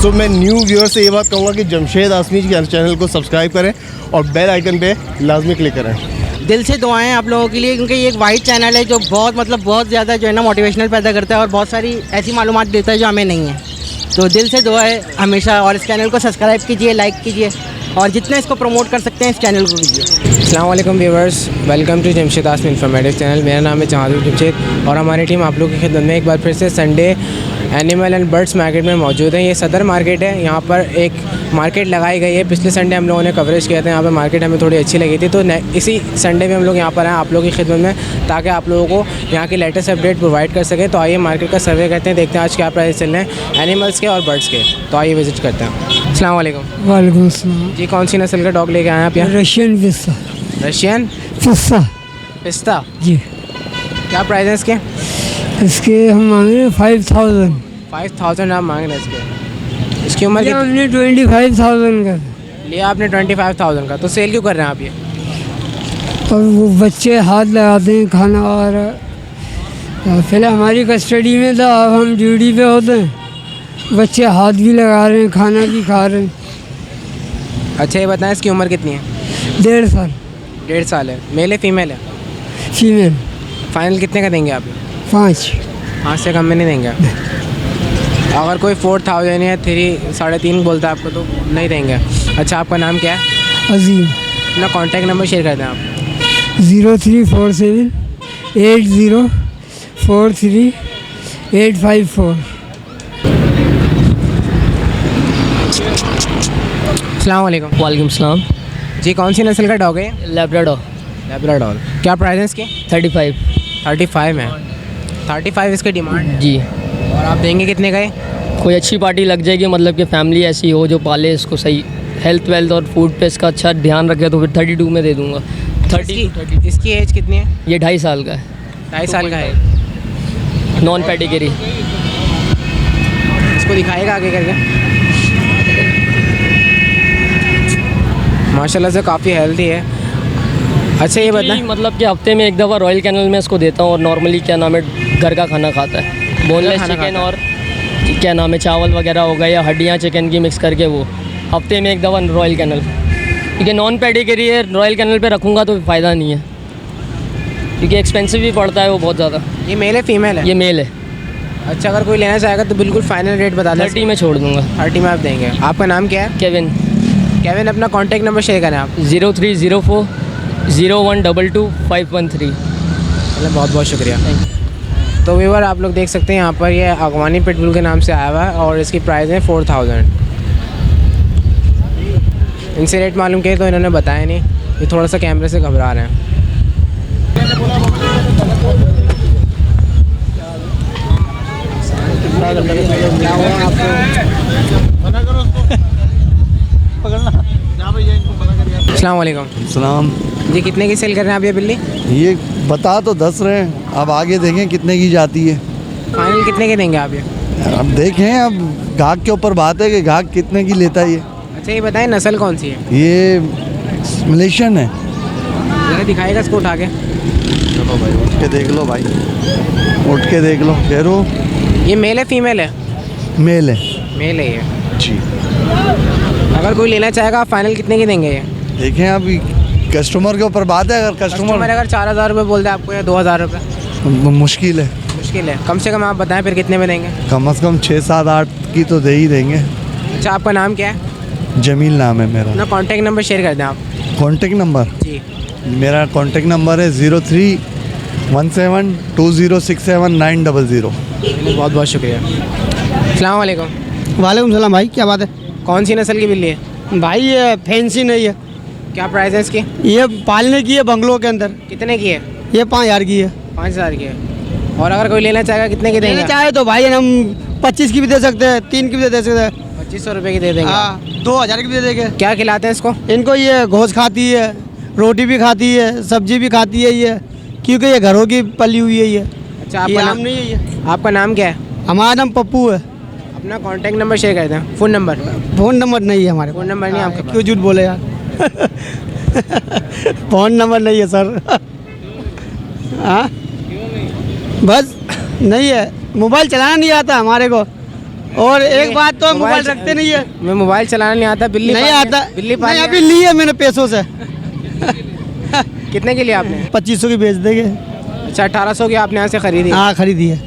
सो मैं new viewer से ये बात कहूँगा कि जमशेद आसमी के चैनल को सब्सक्राइब करें और बेल आइकन पे लाजमी क्लिक करें। दिल से दुआएं आप लोगों के लिए, क्योंकि ये एक वाइड चैनल है जो बहुत ज़्यादा जो है ना मोटिवेशनल पैदा करता है और बहुत सारी ऐसी मालूमात देता है जो हमें नहीं है। तो दिल से दुआ है हमेशा, और इस चैनल को सब्सक्राइब कीजिए, लाइक कीजिए और जितना इसको प्रमोट कर सकते हैं इस चैनल को कीजिए। अस्सलाम वालेकुम viewers, welcome to Jamshed Asmi informative channel. मेरा नाम है जहांगीर जमशेद और हमारी टीम आप लोगों की खिदमत में एक बार फिर से Sunday animal and birds market में मौजूद है। ये सदर मार्केट है, यहाँ पर एक मार्केट लगाई गई है। पिछले संडे हम लोगों ने कवरेज किया था, यहाँ पर मार्केट हमें थोड़ी अच्छी लगी थी, तो इसी संडे में हम लोग यहाँ पर आए आप लोगों की खिदमत में, ताकि आप लोगों को यहाँ की लेटेस्ट अपडेट प्रोवाइड कर सकें। तो आइए मार्केट का सर्वे करते हैं, देखते हैं आज क्या प्राइस चल रहे हैं एनिमल्स के और बर्ड्स के। तो आइए विजिट करते हैं। अस्सलाम वालेकुम। वालेकुम अस्सलाम। जी, कौन सी नस्ल का डॉग लेके आए हैं आप यहाँ? रशियन पिस्ता। रशियन पिस्ता पिस्ता जी। क्या प्राइस है इसके? इसके हम मांग रहे हैं 5000। 5000 आप मांग रहे हैं इसके। इसकी उम्र ये कितनी? हमने 25,000 का लिया आपने 25,000 का, तो सेल क्यों कर रहे हैं आप ये? और वो बच्चे हाथ लगाते हैं खाना, और पहले हमारी कस्टडी में था, अब हम ड्यूटी पे होते हैं, बच्चे हाथ भी लगा रहे हैं, खाना भी खा रहे हैं। अच्छा ये बताएं इसकी उम्र कितनी है? 1.5 साल। 1.5 साल है। मेल है फीमेल है? फीमेल। फाइनल कितने का देंगे आप? 5। 5 से कम में नहीं देंगे। अगर कोई 4000 या 3.5 बोलता है आपको तो नहीं देंगे। अच्छा आपका नाम क्या है? अजीम। अपना कॉन्टैक्ट नंबर शेयर कर दें आप। 0347 8043 854। अस्सलाम वालेकुम। वालेकुम सलाम। जी, कौन सी नस्ल का डॉग है? लैब्राडोर। लैब्राडोर। क्या प्राइस है इसकी? 35 35 है। 35 इसकी डिमांड है। जी। और आप देंगे कितने का है? कोई अच्छी पार्टी लग जाएगी, मतलब कि फैमिली ऐसी हो जो पाले इसको सही, हेल्थ वेल्थ और फूड पे इसका अच्छा ध्यान रखे, तो फिर 32 में दे दूंगा। 30। इसकी एज कितनी है? ये 2.5 साल का है। 2.5 साल का है। Non pedigree. इसको दिखाएगा आगे करके। माशाल्लाह से काफ़ी हेल्दी है। अच्छा ये बताएं, मतलब कि हफ्ते में एक दफ़ा रॉयल कैनल में इसको देता हूँ, और नॉर्मली क्या नाम है घर का खाना खाता है, बोनलेस खाना चिकन खाता और क्या नाम है चावल वगैरह हो गया या हड्डियाँ चिकन की मिक्स करके, वो हफ्ते में एक दफ़ा रॉयल कैनल। क्योंकि नॉन पेडिग्री है, रॉयल कैनल पे रखूँगा तो फ़ायदा नहीं है, क्योंकि एक्सपेंसिव भी पड़ता है वो बहुत ज़्यादा। ये मेल है फीमेल है? ये मेल है। अच्छा अगर कोई लेना चाहेगा तो बिल्कुल फाइनल रेट बता दें। 30 में छोड़ दूँगा। 30 में आप देंगे। आपका नाम क्या है? केविन। केविन, अपना कॉन्टैक्ट नंबर शेयर करें आप। 0304 0122 513। मतलब बहुत बहुत शुक्रिया। तो व्यूअर आप लोग देख सकते हैं यहाँ पर ये अगवानी पिटबुल के नाम से आया हुआ है और इसकी प्राइस है 4000। इनसे रेट मालूम किए तो इन्होंने बताया नहीं, ये थोड़ा सा कैमरे से घबरा रहे हैं। अस्सलाम वालेकुम। सलाम जी, कितने की सेल कर रहे हैं आप ये बिल्ली? ये बता तो 10 रहे हैं, अब आगे देखें कितने की जाती है। फाइनल कितने के देंगे आप ये? अब देखें, अब गाहक के ऊपर बात है कि गाहक कितने की लेता है ये। अच्छा ये बताएं नस्ल कौन सी है? ये मलेशियन है। ज़रा दिखाएगा इसको उठा के। चलो भाई उठ के देख लो, भाई उठ के देख लो। कह ये मेल है फीमेल है? मेल है मेल है ये। जी। अगर कोई लेना चाहेगा आप फाइनल कितने की देंगे ये? देखें अब कस्टमर के ऊपर बात है। अगर कस्टमर अगर 4000 रुपये बोल दे आपको या 2000 रुपये? मुश्किल है। मुश्किल है। कम से कम आप बताएं फिर कितने में देंगे? कम से कम 6, 7, 8 की तो दे ही देंगे। अच्छा आपका नाम क्या है? जमील नाम है मेरा। अपना कॉन्टैक्ट नंबर शेयर कर दें आप। Contact number? जी मेरा कॉन्टेक्ट नंबर है 0317 2067 900। बहुत बहुत शुक्रिया। अस्सलाम वालेकुम। वालेकुम सलाम भाई, क्या बात है? कौन सी नस्ल की बिल्ली है? भाई ये फैंसी नहीं है, क्या प्राइस है इसकी? ये पालने की है बंगलों के अंदर। कितने की है? ये 5000 की है। 5000 की है। और अगर कोई लेना चाहेगा कितने की देंगे? लेना चाहे तो भाई हम 25 की भी दे सकते हैं, 3 की भी दे सकते हैं। 2500 रुपये की दे देंगे। हाँ, 2000 की भी दे देंगे। क्या खिलाते हैं इसको? इनको ये घोष खाती है, रोटी भी खाती है, सब्जी भी खाती है ये, क्योंकि ये घरों की पली हुई है ये। अच्छा ये आपका नाम नाम नहीं है ये। आपका नाम क्या है? हमारा नाम पप्पू है। अपना कॉन्टैक्ट नंबर शेयर कर दें। Phone number? फ़ोन नंबर नहीं है हमारे। फ़ोन नंबर नहीं आपके पास? क्यों झूठ बोले यार? फ़ोन नंबर नहीं है सर। हाँ बस नहीं है, मोबाइल चलाना नहीं आता हमारे को, और एक बात तो मोबाइल रखते नहीं है, मैं मोबाइल चलाना नहीं आता, बिल्ली नहीं पाली- आता, बिल्ली नहीं पाली है। अभी ली है मैंने पैसों से। कितने के लिए आपने? 2500 की बेच देंगे। अच्छा 1800 की आपने यहाँ से खरीदी। हाँ खरीदी है,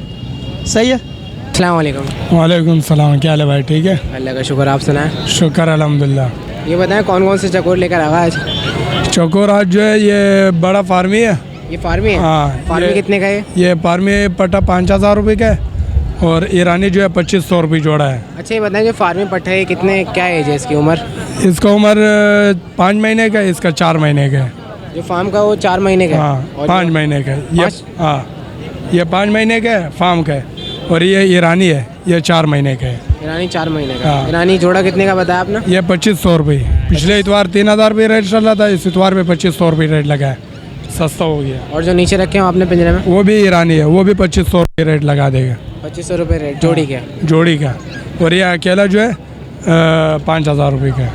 सही है। अस्सलाम वालेकुम। वालेकुम सलाम, क्या हाल है भाई? ठीक है, अल्लाह का शुक्र, आप सुनाएं। शुक्र अल्हम्दुलिल्लाह। ये बताएं कौन कौन से चकोर लेकर आगा आज? चकोर आज जो है ये बड़ा फार्मी है। ये फार्मी है? हाँ, फार्मी ये- कितने का है? ये फार्मी पट्टा 5000 रुपये का है और ईरानी जो है 2500 रुपये जोड़ा है। अच्छा ये बताएं जो फार्मी पट्टा है कितने, क्या एज है इसकी उम्र? इसका उम्र 5 महीने का है, इसका 4 महीने का है। जो फार्म का वो 4 महीने का है? हाँ, और 5 जो- महीने का है ये। पाँच? हाँ, ये 5 महीने का है फार्म का है और ये ईरानी है, ये 4 महीने का है। ईरानी 4 महीने का। हाँ। ईरानी जोड़ा कितने का बताया आपने? ये 2500 रुपये। पिछले इतवार 3000 रुपये रेट चल रहा था, इस इतवार पे 2500 रुपये रेट लगा है, सस्ता हो गया। और जो नीचे रखे हैं आपने पिंजरे में? वो भी ईरानी है, वो भी 2500 रुपये रेट लगा देगा 2500 रुपये रेट जोड़ी के। जोड़ी का। और ये अकेला जो है 5000 रुपये का है।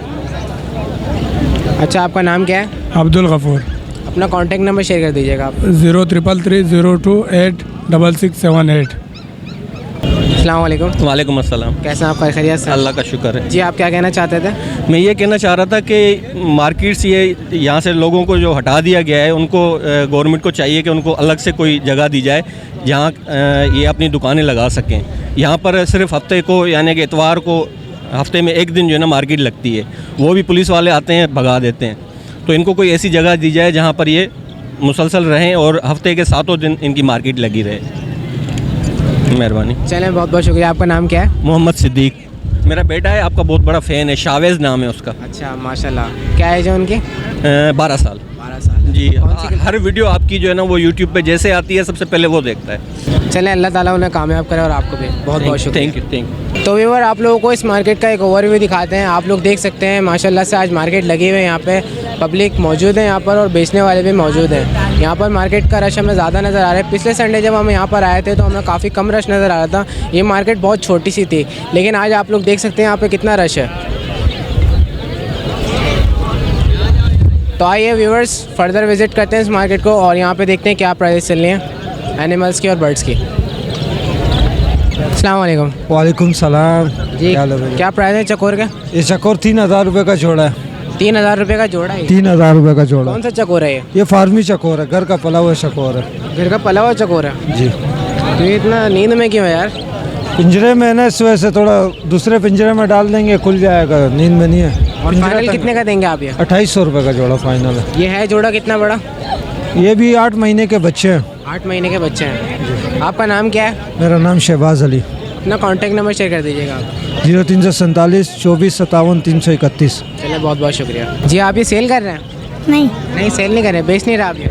अच्छा आपका नाम क्या है? अब्दुल गफूर। अपना कॉन्टैक्ट नंबर शेयर कर दीजिएगा आप। 0333028667 अस्सलाम वालेकुम। वालेकुम अस्सलाम। कैसे हैं आप? खैरियत से? अल्लाह का शुक्र है। जी आप क्या कहना चाहते थे? मैं ये कहना चाह रहा था कि मार्केट से ये यहाँ से लोगों को जो हटा दिया गया है, उनको गवर्नमेंट को चाहिए कि उनको अलग से कोई जगह दी जाए जहाँ ये अपनी दुकानें लगा सकें। यहाँ पर सिर्फ हफ्ते को यानी कि इतवार को हफ्ते में एक दिन जो है ना मार्केट लगती है, वो भी पुलिस वाले आते हैं भगा देते हैं। तो इनको कोई ऐसी जगह दी जाए जहाँ पर ये मुसलसल रहें और हफ्ते के 7 दिन इनकी मार्केट लगी रहे। मेहरबानी। चलें बहुत बहुत शुक्रिया। आपका नाम क्या है? मोहम्मद सिद्दीक मेरा बेटा है, आपका बहुत बड़ा फ़ैन है, शावेज़ नाम है उसका। अच्छा माशाल्लाह। क्या एज है उनकी? 12 साल। 12 साल। जी, कौन सी हर वीडियो आपकी जो है ना वो यूट्यूब पे जैसे आती है सबसे पहले वो देखता है। चलें अल्लाह ताला उन्हें कामयाब करे और आपको भी बहुत बहुत शुक्रिया। Thank you. तो व्यूअर आप लोगों को इस मार्केट का एक ओवरव्यू दिखाते हैं। आप लोग देख सकते हैं माशाल्लाह से आज मार्केट लगी हुई है, यहाँ पे पब्लिक मौजूद है यहाँ पर और बेचने वाले भी मौजूद हैं। यहाँ पर मार्केट का रश हमें ज़्यादा नज़र आ रहा है। पिछले संडे जब हम यहाँ पर आए थे तो हमें काफ़ी कम रश नज़र आ रहा था। ये मार्केट बहुत छोटी सी थी, लेकिन आज आप लोग देख सकते हैं यहाँ पर कितना रश है। तो आइए व्यूअर्स फर्दर विजिट करते हैं इस मार्केट को और यहाँ पे देखते हैं क्या प्राइस चल रही हैं एनिमल्स की और बर्ड्स की। अस्सलाम वालेकुम। वालेकुम सलाम। जी क्या हाल है भैया? क्या प्राइस है चकोर का? ये चकोर 3000 रुपये का जोड़ा है। 3000 रुपये का जोड़ा है? 3000 रुपये का जोड़ा। कौन सा चकोर है ये? ये फार्मी चकोर है, घर का पला हुआ चकोर है। घर का पला हुआ चकोर है? जी। तो ये इतना नींद में क्यों है यार? पिंजरे में है ना, इस वजह से थोड़ा दूसरे पिंजरे में डाल देंगे, खुल जाएगा, नींद में नहीं है। और पिंजरा फाइनल तंग कितने है। का देंगे आप ये? 2800 रुपये का जोड़ा फाइनल है। ये है जोड़ा कितना बड़ा? ये भी 8 महीने के बच्चे हैं। 8 महीने के बच्चे हैं। आपका नाम क्या है? मेरा नाम शहबाज अली। अपना कॉन्टैक्ट नंबर शेयर कर दीजिएगा आप। 0347 24 57 331। चलिए बहुत बहुत शुक्रिया। जी आप ये सेल कर रहे हैं? नहीं। नहीं सेल नहीं कर रहे, बेच नहीं रहे आप ये?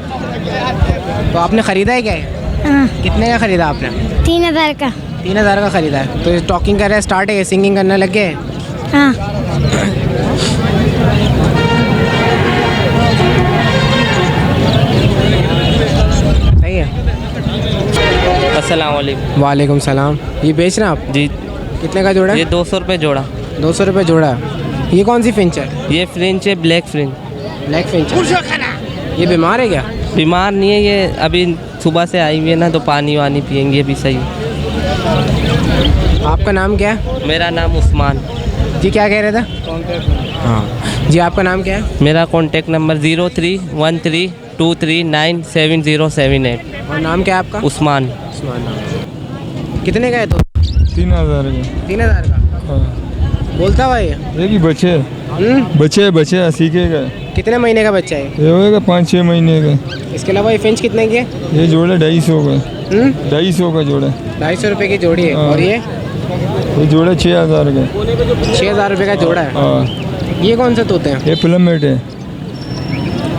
तो आपने ख़रीदा है क्या है? हाँ, कितने का ख़रीदा आपने? 3000 का। 3000 का ख़रीदा है। तो टॉकिंग कर रहे हैं, स्टार्ट है, सिंगिंग करने लग गए? हाँ, सही है। अस्सलाम वालेकुम। वालेकुम सलाम। ये बेच रहे हैं आप? जी कितने का जोड़ा है? ये 200 रुपये जोड़ा। 200 रुपये जोड़ा है। ये कौन सी फिंच है? ये फ्रिंच है, ब्लैक फ्रिंच। ब्लैक फिंच है। ये बीमार है क्या? बीमार नहीं है, ये अभी सुबह से आई हुई है ना, तो पानी वानी पियेंगे अभी सही। आपका नाम क्या है? मेरा नाम उस्मान। जी क्या कह रहे थे? हाँ जी आपका नाम क्या है? मेरा कॉन्टेक्ट नंबर 031323970778। और नाम क्या है आपका? उस्मान। उस्मान। कितने का है तो? 3000 का। 3000 का। बोलता हुआ ये? एक ही बच्चे बच्चे सीखेगा। कितने महीने का बच्चा है? ये होगा 5-6 महीने का। इसके अलावा ये फिंच कितने की है? ये जोड़ा 250 का। 250 का जोड़ा। 250 रुपये की जोड़ी है। हाँ। और ये जोड़ा 6000 का। 6000 रुपये का जोड़ा है। हाँ, ये कौन से तोते हैं? ये प्लमेट है।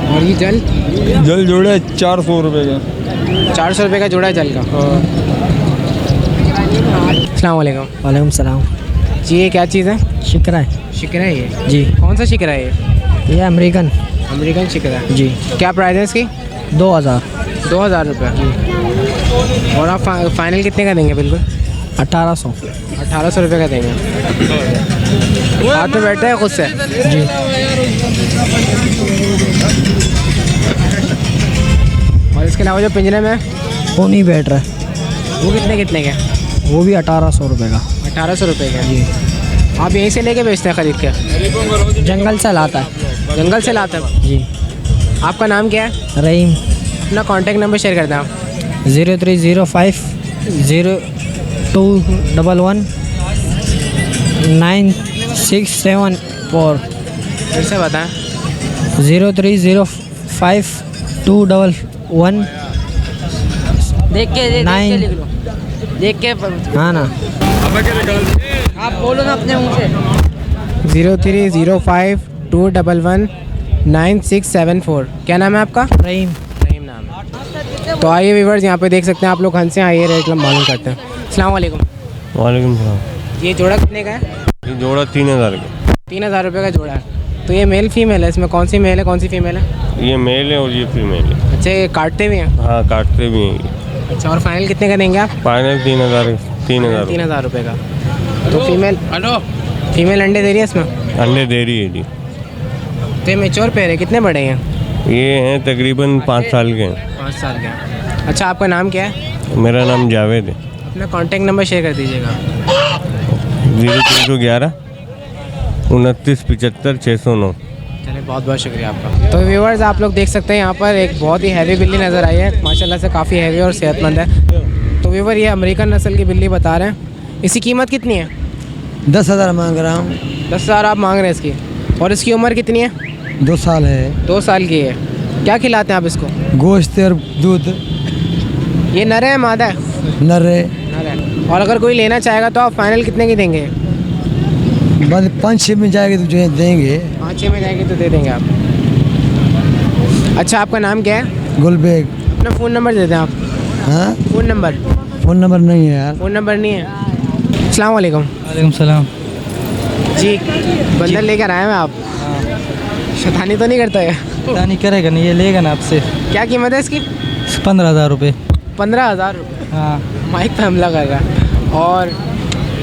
और ये जल? जल जोड़ा है 400 रुपये का। 400 रुपये का जोड़ा है जल का। हाँ। अस्सलाम वालेकुम। वालेकुम सलाम। जी ये क्या चीज़ है? शिकरा है शिकरा है ये? जी। कौन सा शिकरा है ये? ये अमेरिकन। अमेरिकन शिकरा है। जी। क्या प्राइस है इसकी? 2000। 2000 रुपये। और आप फाइनल कितने का देंगे? बिल्कुल 1800। 1800 रुपये का देंगे। हाथ में बैठता है खुद से? जी। और इसके अलावा जो पिंजरे में है, वो नहीं बैठ रहा है, वो कितने कितने के? वो भी 1800 रुपये का। 1800 रुपये का जी। आप यहीं से लेके बेचते हैं खरीद के? जंगल से लाता है जंगल से लाते हैं जी। आपका नाम क्या है? रहीम। अपना कॉन्टैक्ट नंबर शेयर कर दें आप। 0305 0211 9674। फिर से बताएं। 0305 211 देख के Nine. लिख लो, देख के हाँ ना। आप बोलो ना अपने मुँह से। 0305 211 9674। क्या नाम है आपका? रहीम। रहीम नाम है। तो आइए व्यूअर्स, यहाँ पे देख सकते हैं आप लोग, हंस से आइए रेट मालूम करते हैं। अस्सलाम वालेकुम। वालेकुम सलाम। ये जोड़ा कितने का है? ये जोड़ा 3000 का। 3000 रुपये का जोड़ा है। तो ये मेल फीमेल है, इसमें कौन सी मेल है कौन सी फीमेल है? ये मेल है और ये फीमेल है। अच्छा, ये काटते भी हैं? हाँ, काटते भी हैं ये। अच्छा, और फाइनल कितने का देंगे आप? फाइनल 3000 3000 रुपये का। तो फीमेल अंडे दे रही है इसमें? अंडे दे रही है जी। तो ये मेच्योर पेयर है, कितने बड़े हैं? ये हैं तकरीबन 5 साल के हैं। 5 साल के हैं। अच्छा, आपका नाम क्या है? मेरा नाम जावेद है। अपना कॉन्टैक्ट नंबर शेयर कर दीजिएगा। 0311 29 75 609। चलिए, बहुत बहुत शुक्रिया आपका। तो व्यूअर्स, आप लोग देख सकते हैं यहाँ पर एक बहुत ही हैवी बिल्ली नज़र आई है, माशाल्लाह से काफ़ी हैवी और सेहतमंद है। तो व्यूअर, ये अमेरिकन नस्ल की बिल्ली बता रहे हैं। इसकी कीमत कितनी है? 10,000 मांग रहा हूँ। 10,000 आप मांग रहे हैं इसकी। और इसकी उम्र कितनी है? 2 साल है। 2 साल की है। क्या खिलाते हैं आप इसको? गोश्त और दूध। ये नर है मादा है? नर है। नर है। और अगर कोई लेना चाहेगा तो आप फाइनल कितने की देंगे? बस 5-6 में जाएगी तो जो देंगे। 5-6 में जाएगी तो दे देंगे आप। अच्छा, आपका नाम क्या है? गुलबेग। अपना फ़ोन नंबर दे दें आप। हाँ, फ़ोन नंबर? फ़ोन नंबर नहीं है यार। फ़ोन नंबर नहीं है। अस्सलाम वालेकुम। वालेकुम सलाम। जी, बंदर लेकर आए हैं आप? शैतानी तो नहीं करता है? पता नहीं करेगा नहीं, ये लेगा ना आपसे। क्या कीमत है इसकी? 15,000 रुपये। 15,000 रुपये? हाँ। माइक पे हमला कर रहा है। और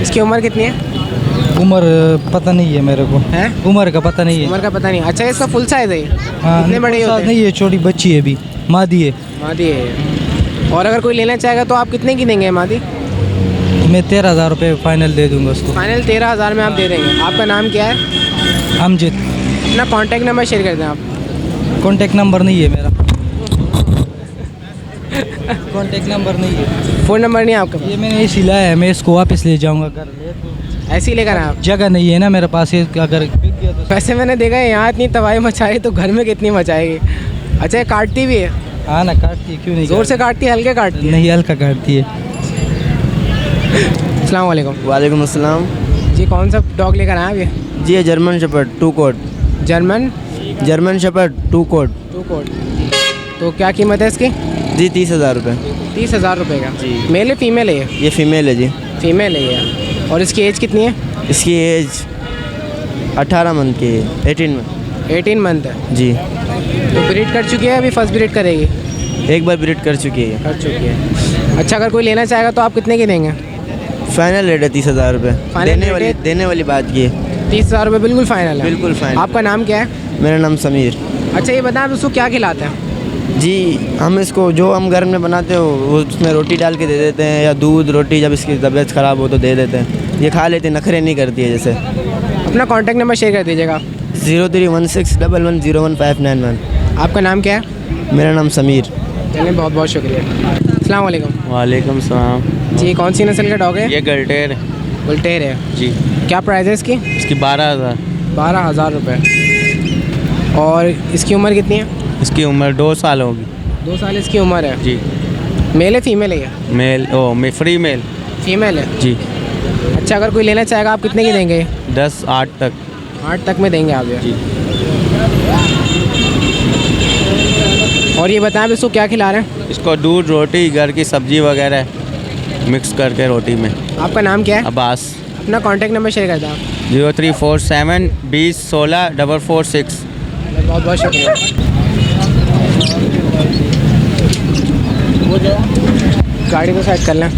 इसकी उम्र कितनी है? उम्र पता नहीं है मेरे को। है? उम्र का पता नहीं है। उम्र का पता नहीं। अच्छा, इसका फुल साइज़ है ये? हाँ, कितने बड़े होते हैं? नहीं, ये छोटी बच्ची है अभी, मादी है। मादी है। और अगर कोई लेना चाहेगा तो आप कितने की देंगे मादी? मैं 13,000 रुपये फाइनल दे दूंगा उसको। फाइनल 13,000 में आप दे देंगे। आपका नाम क्या है? अमजद। अपना कॉन्टैक्ट नंबर शेयर कर दें आप। कॉन्टेक्ट नंबर नहीं है मेरा। कॉन्टेक्ट नंबर नहीं है। फ़ोन नंबर नहीं है आपका? ये मैंने इसी लाया है, मैं इसको वापस ले जाऊंगा घर। ऐसे ही लेकर आए आप? जगह नहीं है ना मेरे पास, ये अगर बिक गया तो। वैसे मैंने देखा है यहाँ इतनी तबाही मचाई तो घर में कितनी मचाएगी। अच्छा, ये काटती भी है? हाँ ना, काटती है, क्यों नहीं? ज़ोर से काटती है हल्के काटती है? नहीं, हल्का काटती है। अस्सलाम वालेकुम। वालेकुम अस्सलाम। जी, कौन सा डॉग लेकर आए आप ये? जी, ये German shepherd 2 coat. German shepherd 2 coat. 2 coat. तो क्या कीमत है इसकी? जी, 30,000 रुपये। 30,000 रुपये का जी। मेल है फीमेल है ये? ये फीमेल है जी। फीमेल है ये। और इसकी एज कितनी है? इसकी एज 18 मंथ की है। 18 में 18 मंथ है जी। तो ब्रीड कर चुकी है, अभी फर्स्ट ब्रीड करेगी? एक बार ब्रीड कर चुकी है। कर चुकी है। अच्छा, अगर कोई लेना चाहेगा तो आप कितने की देंगे? फाइनल रेट है 30,000 रुपये। फाइनल रेट है? देने वाली बात की है। 30,000 रुपये बिल्कुल फाइनल है? बिल्कुल फाइनल। आपका नाम क्या है? मेरा नाम समीर। अच्छा, ये बताएं आप उसको क्या खिलाते हैं? जी, हम इसको जो हम घर में बनाते हो वो उसमें रोटी डाल के दे देते हैं, या दूध रोटी, जब इसकी तबीयत ख़राब हो तो दे देते हैं। ये खा लेती, नखरे नहीं करती है जैसे। अपना कॉन्टैक्ट नंबर शेयर कर दीजिएगा। 0316 11015991। आपका नाम क्या है? मेरा नाम समीर। चलिए, बहुत बहुत शुक्रिया। अस्सलाम वालेकुम। वालेकुम सलाम। जी, कौन सी नस्ल का डॉग है? ये गल्टेर है बुलटेर है जी। क्या प्राइस है इसकी? इसकी 12,000। 12,000 रुपये। और इसकी उम्र कितनी है? इसकी उम्र 2 साल होगी। 2 साल इसकी उम्र है जी। मेल है फीमेल है ये? मेल फ्री मेल फीमेल है जी। अच्छा, अगर कोई लेना चाहेगा आप कितने की देंगे? 10-8 तक। 8 तक में देंगे आप ये? जी। और ये बताएं आप इसको क्या खिला रहे हैं? इसको दूध रोटी घर की सब्जी वगैरह मिक्स करके रोटी में। आपका नाम क्या है? अब्बास। अपना कॉन्टैक्ट नंबर शेयर कर दें आप। 0347 20 16 446। बहुत बहुत शुक्रिया। गाड़ी को साइड कर लें।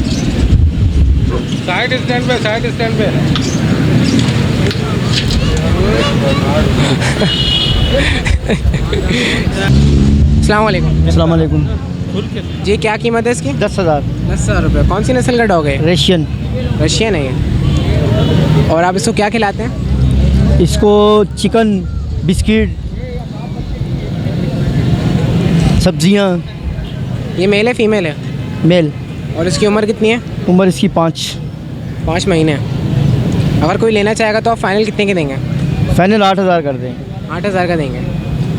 साइड स्टैंड पे अस्सलाम वालेकुम। अस्सलाम वालेकुम। जी, क्या कीमत है इसकी? 10,000। 10,000 रुपये। कौन सी नस्ल का डॉग है? रशियन। रशियन है ये? और आप इसको क्या खिलाते हैं? इसको चिकन, बिस्किट, सब्जियां। ये मेल है फीमेल है? मेल। और इसकी उम्र कितनी है? उम्र इसकी 5 महीने। अगर कोई लेना चाहेगा तो आप फाइनल कितने के देंगे? फाइनल 8,000 कर दें। 8,000 का देंगे।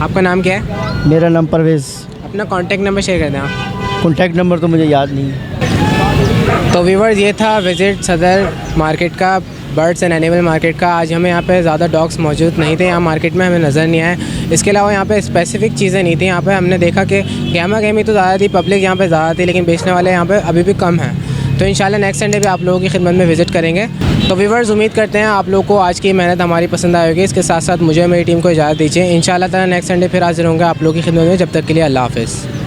आपका नाम क्या है? मेरा नाम परवेज़। अपना कॉन्टैक्ट नंबर शेयर कर दें आप। कॉन्टैक्ट नंबर तो मुझे याद नहीं है। तो व्यूअर्स, ये था विज़िट सदर मार्केट का, बर्ड्स एंड एनिमल मार्केट का। आज हमें यहाँ पे ज़्यादा डॉग्स मौजूद नहीं थे, यहाँ मार्केट में हमें नज़र नहीं आए। इसके अलावा यहाँ पे स्पेसिफिक चीज़ें नहीं थी। यहाँ पे हमने देखा कि गहमा गहमी तो ज़्यादा थी, पब्लिक यहाँ पे ज़्यादा थी, लेकिन बेचने वाले यहाँ पे अभी भी कम हैं। तो इंशाल्लाह नेक्स्ट संडे भी आप लोगों की खिदमत में विज़िट करेंगे। तो व्यूअर्स, उम्मीद करते हैं आप लोगों को आज की मेहनत हमारी पसंद आएगी। इसके साथ साथ मुझे मेरी टीम को इजाज़त दीजिए। इंशाल्लाह ताला नेक्स्ट संडे फिर हाजिर होंगे आप लोगों की खिदमत में। जब तक के लिए अल्लाह हाफ़िज़।